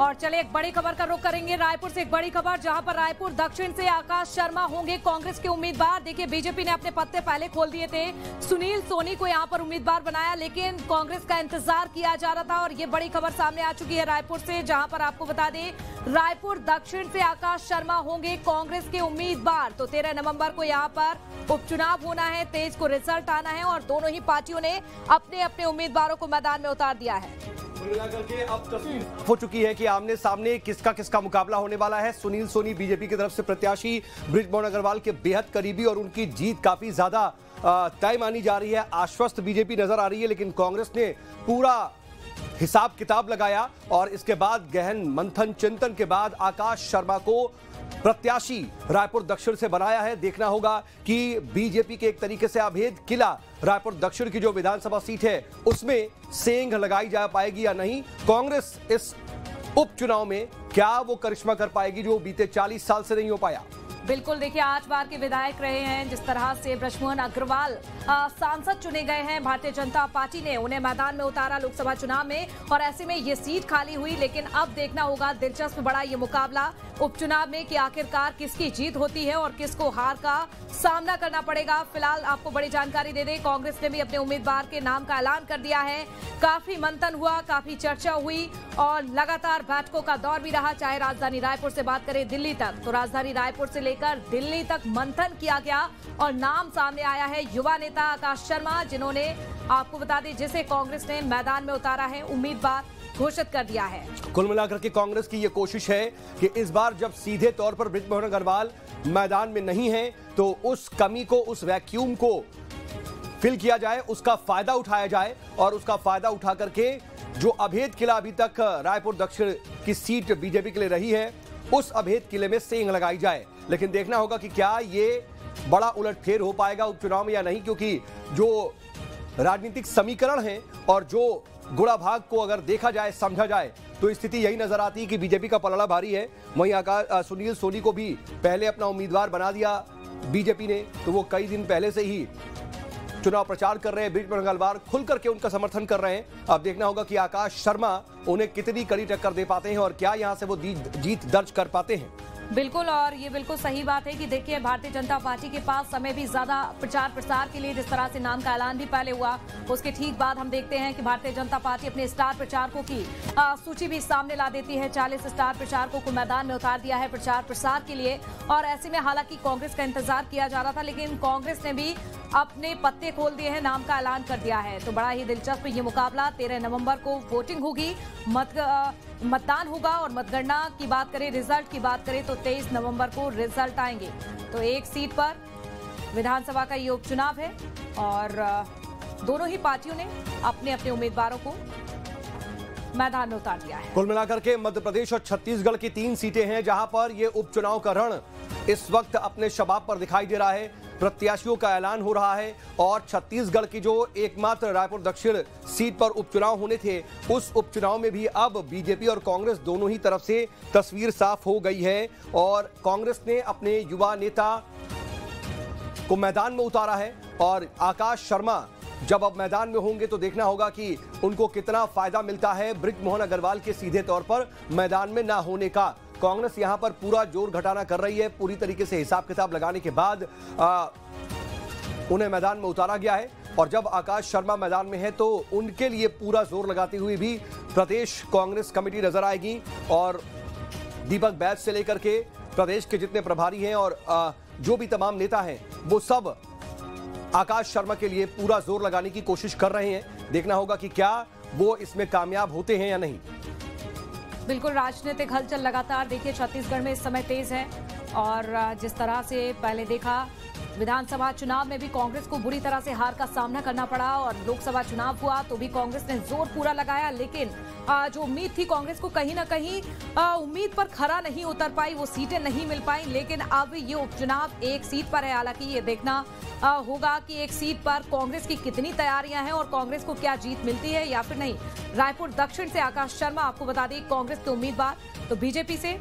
और चले एक बड़ी खबर का रुख करेंगे रायपुर से। एक बड़ी खबर जहां पर रायपुर दक्षिण से आकाश शर्मा होंगे कांग्रेस के उम्मीदवार। देखिए बीजेपी ने अपने पत्ते पहले खोल दिए थे, सुनील सोनी को यहां पर उम्मीदवार बनाया, लेकिन कांग्रेस का इंतजार किया जा रहा था और ये बड़ी खबर सामने आ चुकी है रायपुर से, जहां पर आपको बता दें रायपुर दक्षिण से आकाश शर्मा होंगे कांग्रेस के उम्मीदवार। तो 13 नवंबर को यहां पर उपचुनाव होना है, 23 को रिजल्ट आना है और दोनों ही पार्टियों ने अपने अपने उम्मीदवारों को मैदान में उतार दिया है। मिलाकर के अब तस्वीर हो चुकी है कि आमने सामने किसका किसका मुकाबला होने वाला है। सुनील सोनी बीजेपी की तरफ से प्रत्याशी बृजमोहन अग्रवाल के बेहद करीबी और उनकी जीत काफी ज्यादा तय मानी जा रही है। आश्वस्त बीजेपी नजर आ रही है, लेकिन कांग्रेस ने पूरा हिसाब किताब लगाया और इसके बाद गहन मंथन चिंतन के बाद आकाश शर्मा को प्रत्याशी रायपुर दक्षिण से बनाया है। देखना होगा कि बीजेपी के एक तरीके से अभेद किला रायपुर दक्षिण की जो विधानसभा सीट है उसमें सेंध लगाई जा पाएगी या नहीं। कांग्रेस इस उपचुनाव में क्या वो करिश्मा कर पाएगी जो बीते 40 साल से नहीं हो पाया। बिल्कुल, देखिए 8 बार के विधायक रहे हैं, जिस तरह से बृजमोहन अग्रवाल सांसद चुने गए हैं, भारतीय जनता पार्टी ने उन्हें मैदान में उतारा लोकसभा चुनाव में और ऐसे में ये सीट खाली हुई। लेकिन अब देखना होगा दिलचस्प बड़ा ये मुकाबला उपचुनाव में कि आखिरकार किसकी जीत होती है और किसको हार का सामना करना पड़ेगा। फिलहाल आपको बड़ी जानकारी दे दें, कांग्रेस ने भी अपने उम्मीदवार के नाम का ऐलान कर दिया है। काफी मंथन हुआ, काफी चर्चा हुई और लगातार बैठकों का दौर भी रहा, चाहे राजधानी रायपुर से बात करें दिल्ली तक। तो राजधानी रायपुर से लेकर दिल्ली तक मंथन किया गया और नाम सामने आया है युवा नेता आकाश शर्मा, जिन्होंने आपको बता दें जिसे कांग्रेस ने मैदान में उतारा है, उम्मीदवार घोषित कर दिया है। कुल मिलाकर के कांग्रेस की यह कोशिश है कि इस बार जब सीधे तौर पर बृजमोहन अग्रवाल मैदान में नहीं है तो उस कमी को, उस वैक्यूम को फिल किया जाए, उसका फायदा उठाया जाए और उसका फायदा उठा करके जो अभेद किला अभी तक रायपुर दक्षिण की सीट बीजेपी के लिए रही है उस अभेद किले में सेंध लगाई जाए। लेकिन देखना होगा कि क्या ये बड़ा उलटफेर हो पाएगा उपचुनाव में या नहीं, क्योंकि जो राजनीतिक समीकरण है और जो गुणा भाग को अगर देखा जाए, समझा जाए तो स्थिति यही नजर आती है कि बीजेपी का पलड़ा भारी है। वहीं सुनील सोनी को भी पहले अपना उम्मीदवार बना दिया बीजेपी ने, तो वो कई दिन पहले से ही चुनाव प्रचार कर रहे हैं। बृजमोहन अग्रवाल खुल करके उनका समर्थन कर रहे हैं। अब देखना होगा कि आकाश शर्मा उन्हें कितनी कड़ी टक्कर दे पाते हैं और क्या यहां से वो जीत दर्ज कर पाते हैं। बिल्कुल, और ये बिल्कुल सही बात है कि देखिए भारतीय जनता पार्टी के पास समय भी ज्यादा प्रचार प्रसार के लिए, जिस तरह से नाम का ऐलान भी पहले हुआ उसके ठीक बाद हम देखते हैं कि भारतीय जनता पार्टी अपने स्टार प्रचारकों की सूची भी सामने ला देती है। 40 स्टार प्रचारकों को मैदान में उतार दिया है प्रचार प्रसार के लिए और ऐसे में हालांकि कांग्रेस का इंतजार किया जा रहा था, लेकिन कांग्रेस ने भी अपने पत्ते खोल दिए हैं, नाम का ऐलान कर दिया है। तो बड़ा ही दिलचस्प ये मुकाबला, 13 नवंबर को वोटिंग होगी, मतदान होगा और मतगणना की बात करें, रिजल्ट की बात करें तो 23 नवंबर को रिजल्ट आएंगे। तो एक सीट पर विधानसभा का ये उपचुनाव है और दोनों ही पार्टियों ने अपने अपने उम्मीदवारों को मैदान में उतार दिया है। कुल मिलाकर के मध्य प्रदेश और छत्तीसगढ़ की 3 सीटें हैं जहां पर यह उपचुनाव का रण इस वक्त अपने शबाब पर दिखाई दे रहा है। प्रत्याशियों का ऐलान हो रहा है और छत्तीसगढ़ की जो एकमात्र रायपुर दक्षिण सीट पर उपचुनाव होने थे उस उपचुनाव में भी अब बीजेपी और कांग्रेस दोनों ही तरफ से तस्वीर साफ हो गई है और कांग्रेस ने अपने युवा नेता को मैदान में उतारा है और आकाश शर्मा जब अब मैदान में होंगे तो देखना होगा कि उनको कितना फायदा मिलता है बृजमोहन अग्रवाल के सीधे तौर पर मैदान में ना होने का। कांग्रेस यहां पर पूरा जोर घटाना कर रही है, पूरी तरीके से हिसाब किताब लगाने के बाद उन्हें मैदान में उतारा गया है और जब आकाश शर्मा मैदान में है तो उनके लिए पूरा जोर लगाती हुई भी प्रदेश कांग्रेस कमेटी नजर आएगी और दीपक बैज से लेकर के प्रदेश के जितने प्रभारी हैं और जो भी तमाम नेता हैं वो सब आकाश शर्मा के लिए पूरा जोर लगाने की कोशिश कर रहे हैं। देखना होगा कि क्या वो इसमें कामयाब होते हैं या नहीं। बिल्कुल, राजनीतिक हलचल लगातार देखिए छत्तीसगढ़ में इस समय तेज है और जिस तरह से पहले देखा विधानसभा चुनाव में भी कांग्रेस को बुरी तरह से हार का सामना करना पड़ा और लोकसभा चुनाव हुआ तो भी कांग्रेस ने जोर पूरा लगाया, लेकिन जो उम्मीद थी कांग्रेस को कहीं ना कहीं उम्मीद पर खरा नहीं उतर पाई, वो सीटें नहीं मिल पाई। लेकिन अब ये उपचुनाव एक सीट पर है, हालांकि ये देखना होगा कि एक सीट पर कांग्रेस की कितनी तैयारियां हैं और कांग्रेस को क्या जीत मिलती है या फिर नहीं। रायपुर दक्षिण से आकाश शर्मा, आपको बता दें कांग्रेस के उम्मीदवार, तो बीजेपी से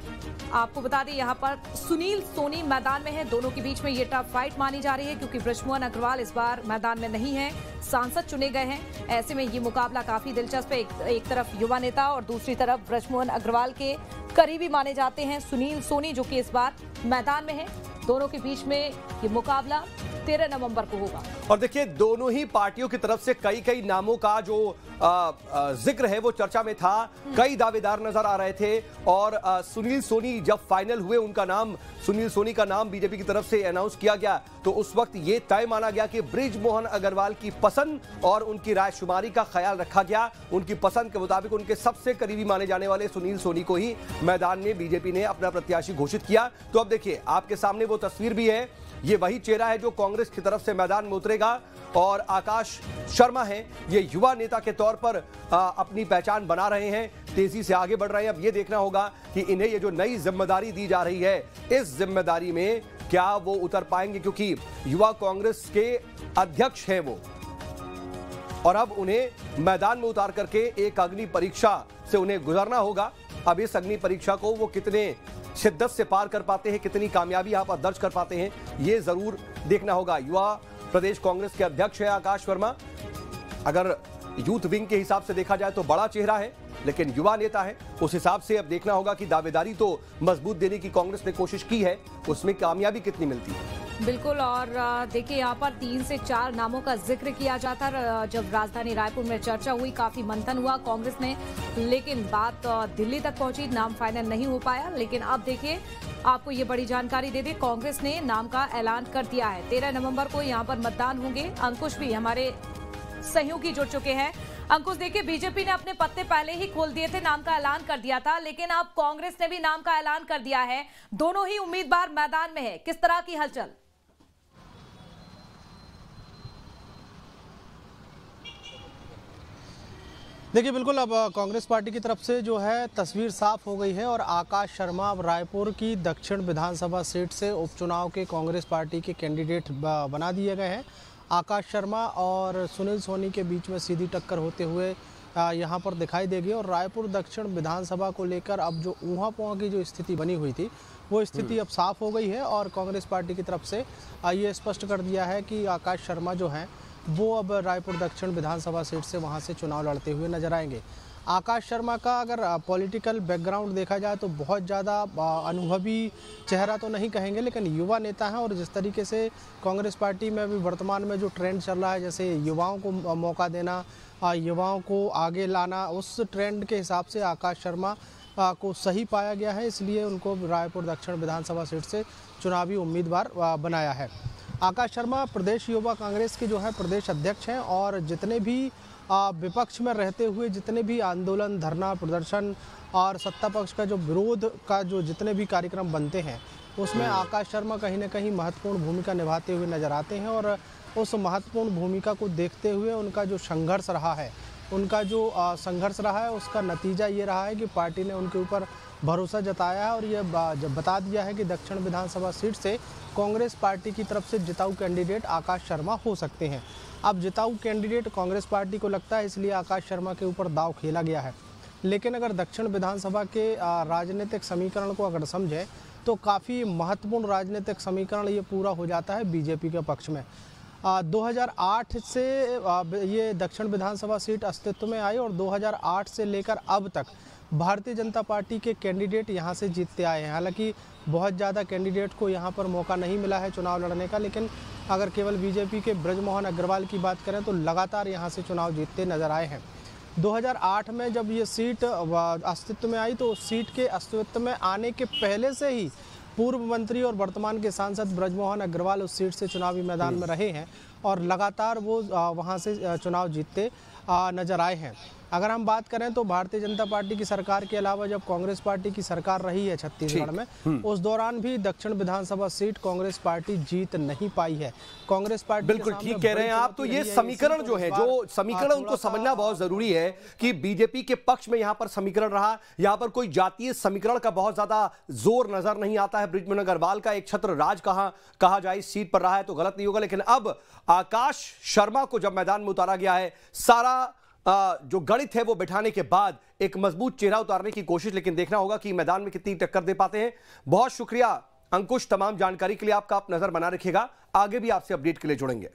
आपको बता दें यहां पर सुनील सोनी मैदान में है। दोनों के बीच में ये टफ फाइट मानी जा रही है क्योंकि बृजमोहन अग्रवाल इस बार मैदान में नहीं है, सांसद चुने गए हैं। ऐसे में ये मुकाबला काफी दिलचस्प है। एक तरफ युवा नेता और दूसरी तरफ बृजमोहन अग्रवाल के करीबी माने जाते हैं सुनील सोनी, जो कि इस बार मैदान में है। दोनों के बीच में ये मुकाबला 13 नवंबर को होगा। और देखिए दोनों ही पार्टियों की तरफ से कई नामों का जो जिक्र है वो चर्चा में था। कई दावेदार नजर आ रहे थे और सुनील सोनी जब फाइनल हुए, सुनील सोनी का नाम बीजेपी की तरफ से अनाउंस किया गया तो उस वक्त ये तय माना गया कि बृजमोहन अग्रवाल की पसंद और उनकी रायशुमारी का ख्याल रखा गया। उनकी पसंद के मुताबिक उनके सबसे करीबी माने जाने वाले सुनील सोनी को ही मैदान में बीजेपी ने अपना प्रत्याशी घोषित किया। तो अब देखिए आपके सामने वो तस्वीर भी है, ये वही चेहरा है जो कांग्रेस की तरफ से मैदान में उतरेगा और आकाश शर्मा हैं, ये युवा नेता के तौर पर अपनी पहचान बना रहे हैं, तेजी से आगे बढ़ रहे हैं। अब ये देखना होगा कि इन्हें ये जो नई जिम्मेदारी दी जा रही है, इस जिम्मेदारी में क्या वो उतर पाएंगे, क्योंकि युवा कांग्रेस के अध्यक्ष हैं वो, और अब उन्हें मैदान में उतार करके एक अग्नि परीक्षा से उन्हें गुजरना होगा। अब इस अग्नि परीक्षा को वो कितने शिद्दत से पार कर पाते हैं, कितनी कामयाबी यहां पर दर्ज कर पाते हैं, ये जरूर देखना होगा। युवा प्रदेश कांग्रेस के अध्यक्ष है आकाश शर्मा। अगर यूथ विंग के हिसाब से देखा जाए तो बड़ा चेहरा है, लेकिन युवा नेता है, उस हिसाब से अब देखना होगा कि दावेदारी तो मजबूत देने की कांग्रेस ने कोशिश की है, उसमें कामयाबी कितनी मिलती है। बिल्कुल। और देखिए यहाँ पर 3 से 4 नामों का जिक्र किया जाता। जब राजधानी रायपुर में चर्चा हुई, काफी मंथन हुआ कांग्रेस ने, लेकिन बात दिल्ली तक पहुंची, नाम फाइनल नहीं हो पाया। लेकिन अब देखिए आपको ये बड़ी जानकारी दे दे, कांग्रेस ने नाम का ऐलान कर दिया है। 13 नवंबर को यहाँ पर मतदान होंगे। अंकुश भी हमारे सहयोगी जुड़ चुके हैं। अंकुश, देखिए बीजेपी ने अपने पत्ते पहले ही खोल दिए थे, नाम का ऐलान कर दिया था, लेकिन अब कांग्रेस ने भी नाम का ऐलान कर दिया है। दोनों ही उम्मीदवार मैदान में है, किस तरह की हलचल? देखिए बिल्कुल, अब कांग्रेस पार्टी की तरफ से जो है तस्वीर साफ हो गई है और आकाश शर्मा अब रायपुर की दक्षिण विधानसभा सीट से उपचुनाव के कांग्रेस पार्टी के कैंडिडेट बना दिए गए हैं। आकाश शर्मा और सुनील सोनी के बीच में सीधी टक्कर होते हुए यहाँ पर दिखाई देगी और रायपुर दक्षिण विधानसभा को लेकर अब जो ऊहा पुहा की जो स्थिति बनी हुई थी वो स्थिति अब साफ हो गई है और कांग्रेस पार्टी की तरफ से ये स्पष्ट कर दिया है कि आकाश शर्मा जो हैं वो अब रायपुर दक्षिण विधानसभा सीट से वहाँ से चुनाव लड़ते हुए नजर आएंगे। आकाश शर्मा का अगर पॉलिटिकल बैकग्राउंड देखा जाए तो बहुत ज़्यादा अनुभवी चेहरा तो नहीं कहेंगे, लेकिन युवा नेता हैं और जिस तरीके से कांग्रेस पार्टी में अभी वर्तमान में जो ट्रेंड चल रहा है, जैसे युवाओं को मौका देना, युवाओं को आगे लाना, उस ट्रेंड के हिसाब से आकाश शर्मा को सही पाया गया है, इसलिए उनको रायपुर दक्षिण विधानसभा सीट से चुनावी उम्मीदवार बनाया है। आकाश शर्मा प्रदेश युवा कांग्रेस के जो है प्रदेश अध्यक्ष हैं और जितने भी विपक्ष में रहते हुए जितने भी आंदोलन, धरना, प्रदर्शन और सत्ता पक्ष का जो विरोध का जो जितने भी कार्यक्रम बनते हैं उसमें आकाश शर्मा कहीं ना कहीं महत्वपूर्ण भूमिका निभाते हुए नजर आते हैं और उस महत्वपूर्ण भूमिका को देखते हुए उनका जो संघर्ष रहा है, उसका नतीजा ये रहा है कि पार्टी ने उनके ऊपर भरोसा जताया है और ये बता दिया है कि दक्षिण विधानसभा सीट से कांग्रेस पार्टी की तरफ से जिताऊ कैंडिडेट आकाश शर्मा हो सकते हैं। अब जिताऊ कैंडिडेट कांग्रेस पार्टी को लगता है, इसलिए आकाश शर्मा के ऊपर दांव खेला गया है। लेकिन अगर दक्षिण विधानसभा के राजनीतिक समीकरण को अगर समझें तो काफ़ी महत्वपूर्ण राजनीतिक समीकरण ये पूरा हो जाता है बीजेपी के पक्ष में। 2008 से ये दक्षिण विधानसभा सीट अस्तित्व में आई और 2008 से लेकर अब तक भारतीय जनता पार्टी के कैंडिडेट यहाँ से जीतते आए हैं। हालांकि बहुत ज़्यादा कैंडिडेट को यहाँ पर मौका नहीं मिला है चुनाव लड़ने का, लेकिन अगर केवल बीजेपी के बृजमोहन अग्रवाल की बात करें तो लगातार यहाँ से चुनाव जीतते नजर आए हैं। 2008 में जब ये सीट अस्तित्व में आई तो उस सीट के अस्तित्व में आने के पहले से ही पूर्व मंत्री और वर्तमान के सांसद बृजमोहन अग्रवाल उस सीट से चुनावी मैदान में रहे हैं और लगातार वो वहाँ से चुनाव जीतते नजर आए हैं। अगर हम बात करें तो भारतीय जनता पार्टी की सरकार के अलावा जब कांग्रेस पार्टी की सरकार रही है छत्तीसगढ़ में, उस दौरान भी दक्षिण विधानसभा सीट कांग्रेस पार्टी जीत नहीं पाई है। कांग्रेस पार्टी बिल्कुल ठीक कह रहे हैं आप। तो ये समीकरण जो है, जो समीकरण उनको समझना बहुत जरूरी है कि बीजेपी के पक्ष में यहां पर समीकरण रहा, यहां पर कोई जातीय समीकरण का बहुत ज्यादा जोर नजर नहीं आता है। बृजमोहन अग्रवाल का एक छत्र राज कहा जाए इस सीट पर रहा है तो गलत नहीं होगा, लेकिन अब आकाश शर्मा को जब मैदान में उतारा गया है, सारा जो गणित है वो बिठाने के बाद एक मजबूत चेहरा उतारने की कोशिश, लेकिन देखना होगा कि मैदान में कितनी टक्कर दे पाते हैं। बहुत शुक्रिया अंकुश, तमाम जानकारी के लिए आपका आप नजर बना रखिएगा, आगे भी आपसे अपडेट के लिए जुड़ेंगे।